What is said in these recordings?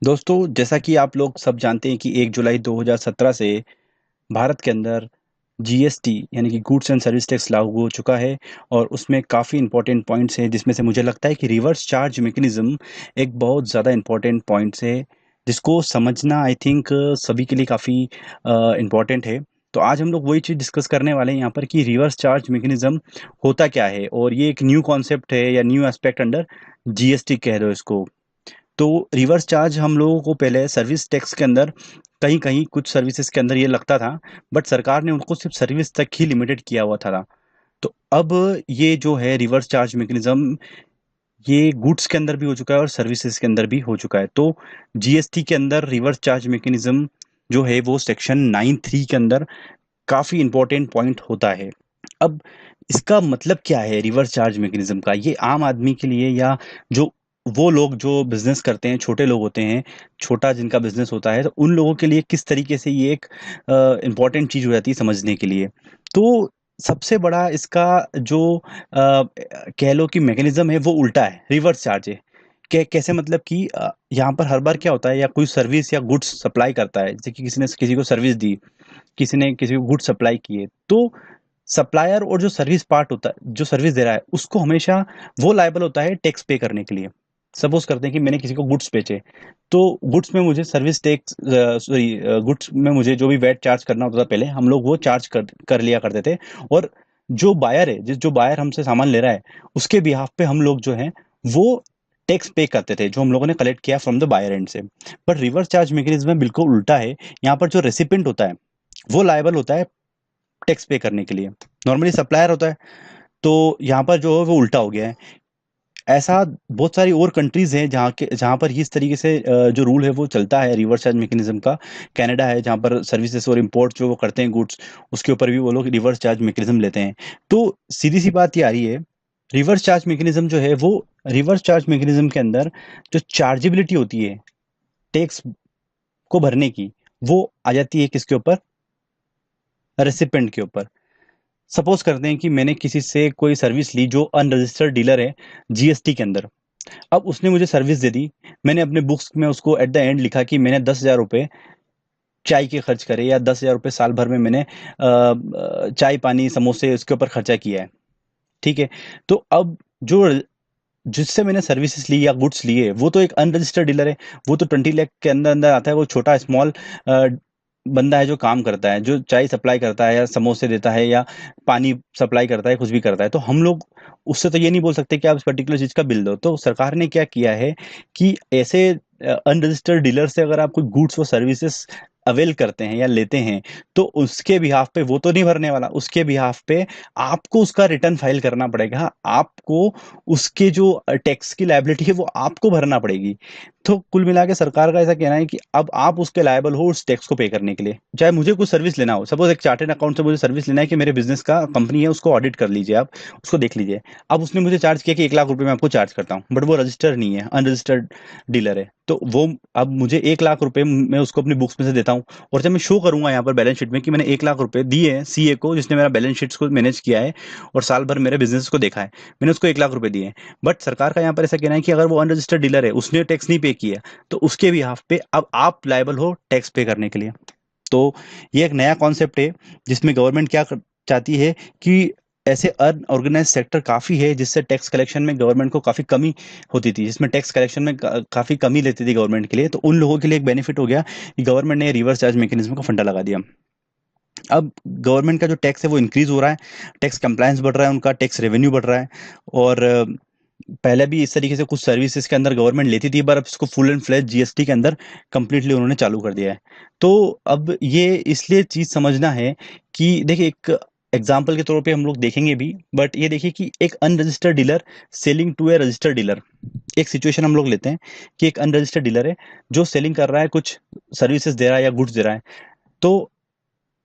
दोस्तों, जैसा कि आप लोग सब जानते हैं कि 1 जुलाई 2017 से भारत के अंदर जीएसटी यानी कि गुड्स एंड सर्विस टैक्स लागू हो चुका है और उसमें काफ़ी इंपॉर्टेंट पॉइंट्स हैं, जिसमें से मुझे लगता है कि रिवर्स चार्ज मैकेनिज़्म एक बहुत ज़्यादा इंपॉर्टेंट पॉइंट्स है, जिसको समझना आई थिंक सभी के लिए काफ़ी इम्पोर्टेंट है। तो आज हम लोग वही चीज़ डिस्कस करने वाले हैं यहाँ पर कि रिवर्स चार्ज मैकेनिज़्म होता क्या है और ये एक न्यू कॉन्सेप्ट है या न्यू एस्पेक्ट अंडर जीएसटी कह दो इसको। तो रिवर्स चार्ज हम लोगों को पहले सर्विस टैक्स के अंदर कहीं-कहीं कुछ सर्विसेज के अंदर ये लगता था, बट सरकार ने उनको सिर्फ सर्विस तक ही लिमिटेड किया हुआ था। तो अब ये जो है रिवर्स चार्ज मैकेनिज़्म ये गुड्स के अंदर भी हो चुका है और सर्विसेज के अंदर भी हो चुका है। तो जीएसटी के अंदर रिवर्स चार्ज मैकेनिज़्म जो है वो सेक्शन 9(3) के अंदर काफ़ी इम्पोर्टेंट पॉइंट होता है। अब इसका मतलब क्या है रिवर्स चार्ज मैकेनिज़्म का? ये आम आदमी के लिए या जो वो लोग जो बिज़नेस करते हैं, छोटे लोग होते हैं, छोटा जिनका बिज़नेस होता है, तो उन लोगों के लिए किस तरीके से ये एक इम्पोर्टेंट चीज़ हो जाती है समझने के लिए। तो सबसे बड़ा इसका जो कह लो कि मैकेनिज़्म है वो उल्टा है, रिवर्स चार्ज है। कैसे मतलब कि यहाँ पर हर बार क्या होता है या कोई सर्विस या गुड्स सप्लाई करता है, जैसे कि किसी ने किसी को सर्विस दी, किसी ने किसी को गुड्स सप्लाई किए, तो सप्लायर और जो सर्विस पार्ट होता है, जो सर्विस दे रहा है, उसको हमेशा वो लायबल होता है टैक्स पे करने के लिए। सपोज करते हैं कि मैंने किसी को गुड्स बेचे, तो गुड्स में मुझे सर्विस टैक्स सॉरी गुड्स में मुझे जो भी वैट चार्ज करना होता था पहले, हम लोग वो चार्ज कर लिया करते थे। और जो बायर है, जो बायर हमसे सामान ले रहा है, उसके बिहाफ पे हम लोग जो है वो टैक्स पे करते थे, जो हम लोगों ने कलेक्ट किया फ्रॉम द बायर एंड से। बट रिवर्स चार्ज मैकेनिज्म में बिल्कुल उल्टा है। यहाँ पर जो रेसिपिएंट होता है वो लायबल होता है टैक्स पे करने के लिए। नॉर्मली सप्लायर होता है, तो यहाँ पर जो है वो उल्टा हो गया है। ऐसा बहुत सारी और कंट्रीज हैं जहाँ पर इस तरीके से जो रूल है वो चलता है रिवर्स चार्ज मैकेनिज्म का। कनाडा है जहाँ पर सर्विसेज और इंपोर्ट जो वो करते हैं गुड्स, उसके ऊपर भी वो लोग रिवर्स चार्ज मैकेनिज्म लेते हैं। तो सीधी सी बात ये आ रही है, रिवर्स चार्ज मैकेनिज्म जो है वो रिवर्स चार्ज मैकेनिज्म के अंदर जो चार्जेबिलिटी होती है टैक्स को भरने की, वो आ जाती है किसके ऊपर? रेसिपेंट के ऊपर। सपोज करते हैं कि मैंने किसी से कोई सर्विस ली जो अनरजिस्टर्ड डीलर है जीएसटी के अंदर। अब उसने मुझे सर्विस दे दी, मैंने अपने बुक्स में उसको एट द एंड लिखा कि मैंने 10,000 रुपये चाय के खर्च करे या 10,000 रुपये साल भर में मैंने चाय पानी समोसे उसके ऊपर खर्चा किया है। ठीक है? तो अब जो जिससे मैंने सर्विसेज ली या गुड्स लिए, वो तो एक अनरजिस्टर्ड डीलर है। वो तो 20 लाख के अंदर अंदर आता है। वो छोटा स्मॉल बंदा है जो काम करता है, जो चाय सप्लाई करता है या समोसे देता है या पानी सप्लाई करता है, कुछ भी करता है। तो हम लोग उससे तो ये नहीं बोल सकते कि आप इस पर्टिकुलर चीज़ का बिल दो। तो सरकार ने क्या किया है कि ऐसे अनरजिस्टर्ड डीलर से अगर आप कोई गुड्स और सर्विसेज अवेल करते हैं या लेते हैं, तो उसके बिहाफ पे वो तो नहीं भरने वाला। उसके बिहाफ पे आपको उसका रिटर्न फाइल करना पड़ेगा। आपको उसके जो टैक्स की लायबिलिटी है वो आपको भरना पड़ेगी। तो कुल मिला के सरकार का ऐसा कहना है कि अब आप उसके लायबल हो उस टैक्स को पे करने के लिए। चाहे मुझे कुछ सर्विस लेना हो, सपोज एक चार्टर्ड अकाउंट से मुझे सर्विस लेना है कि मेरे बिजनेस का कंपनी है, उसको ऑडिट कर लीजिए आप, उसको देख लीजिए। अब उसने मुझे चार्ज किया कि 1 लाख रुपए मैं आपको चार्ज करता हूँ, बट वो रजिस्टर नहीं है, अनरजिस्टर्ड डीलर है। तो वो अब मुझे 1 लाख रुपए मैं उसको अपनी बुक्स में से देता हूँ, और जब मैं शो करूंगा यहाँ पर बैलेंस शीट में कि मैंने 1 लाख रुपए दिए हैं सीए को, जिसने मेरा बैलेंस शीट्स को मैनेज किया है और साल भर मेरे बिजनेस को देखा है, मैंने उसको 1 लाख रुपए दिए हैं। बट सरकार का यहाँ पर ऐसा कहना है कि अगर वो अनरजिस्टर्ड डीलर है, उसने टैक्स नहीं पे किया, तो उसके बिहाफ पे अब आप लायबल हो टैक्स पे करने के लिए। तो ये एक नया कॉन्सेप्ट है, जिसमें गवर्नमेंट चाहती है कि ऐसे अनऑर्गेनाइज सेक्टर काफ़ी है, जिससे टैक्स कलेक्शन में गवर्नमेंट को काफ़ी कमी होती थी, जिसमें टैक्स कलेक्शन में काफ़ी कमी लेती थी गवर्नमेंट के लिए। तो उन लोगों के लिए एक बेनिफिट हो गया कि गवर्नमेंट ने रिवर्स चार्ज मैकेनिज्म का फंडा लगा दिया। अब गवर्नमेंट का जो टैक्स है वो इंक्रीज हो रहा है, टैक्स कंप्लायंस बढ़ रहा है, उनका टैक्स रेवेन्यू बढ़ रहा है। और पहले भी इस तरीके से कुछ सर्विसेज के अंदर गवर्नमेंट लेती थी, पर अब इसको फुल एंड फ्लेज जीएसटी के अंदर कंप्लीटली उन्होंने चालू कर दिया है। तो अब ये इसलिए चीज़ समझना है कि देखिए, एक एग्जाम्पल के तौर पे हम लोग देखेंगे भी, बट ये देखिए कि एक unregistered dealer selling to a registered dealer, एक सिचुएशन हम लोग लेते हैं कि एक अनरजिस्टर्ड डीलर है जो सेलिंग कर रहा है, कुछ सर्विसेज दे रहा है या गुड्स दे रहा है। तो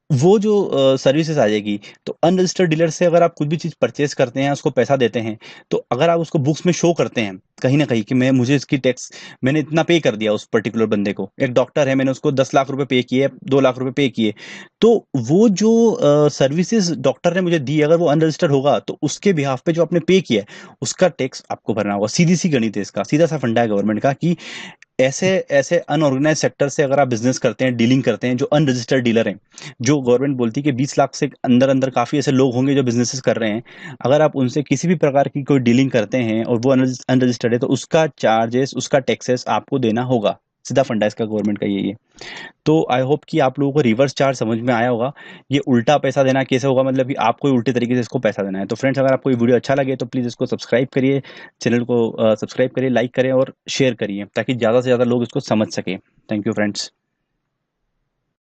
वो जो सर्विसेज आ जाएगी, तो अनरजिस्टर्ड डीलर से अगर आप कुछ भी चीज़ परचेज करते हैं, उसको पैसा देते हैं, तो अगर आप उसको बुक्स में शो करते हैं कहीं ना कहीं कि मैं मुझे इसकी टैक्स मैंने इतना पे कर दिया उस पर्टिकुलर बंदे को, एक डॉक्टर है मैंने उसको 10 लाख रुपए पे किए, 2 लाख रुपए पे किए, तो वो जो सर्विसेज डॉक्टर ने मुझे दी, अगर वो अनरजिस्टर्ड होगा, तो उसके बिहाफ पे जो आपने पे किया है उसका टैक्स आपको भरना होगा। सीधी सी गणित है इसका, सीधा सा फंडा है गवर्नमेंट का कि ऐसे ऐसे अनऑर्गेनाइज सेक्टर से अगर आप बिजनेस करते हैं, डीलिंग करते हैं, जो अनरजिस्टर्ड डीलर हैं, जो गवर्नमेंट बोलती है कि 20 लाख से अंदर अंदर काफ़ी ऐसे लोग होंगे जो बिजनेसेस कर रहे हैं, अगर आप उनसे किसी भी प्रकार की कोई डीलिंग करते हैं और वो अनरजिस्टर्ड है, तो उसका चार्जेस, उसका टैक्सेस आपको देना होगा। सीधा फंडा इसका गवर्नमेंट का यही है। तो आई होप कि आप लोगों को रिवर्स चार्ज समझ में आया होगा। ये उल्टा पैसा देना कैसे होगा, मतलब कि आपको ही उल्टे तरीके से इसको पैसा देना है। तो फ्रेंड्स, अगर आपको ये वीडियो अच्छा लगे तो प्लीज़ इसको सब्सक्राइब करिए, चैनल को सब्सक्राइब करिए, लाइक करें और शेयर करिए, ताकि ज़्यादा से ज़्यादा लोग इसको समझ सकें। Thank you friends.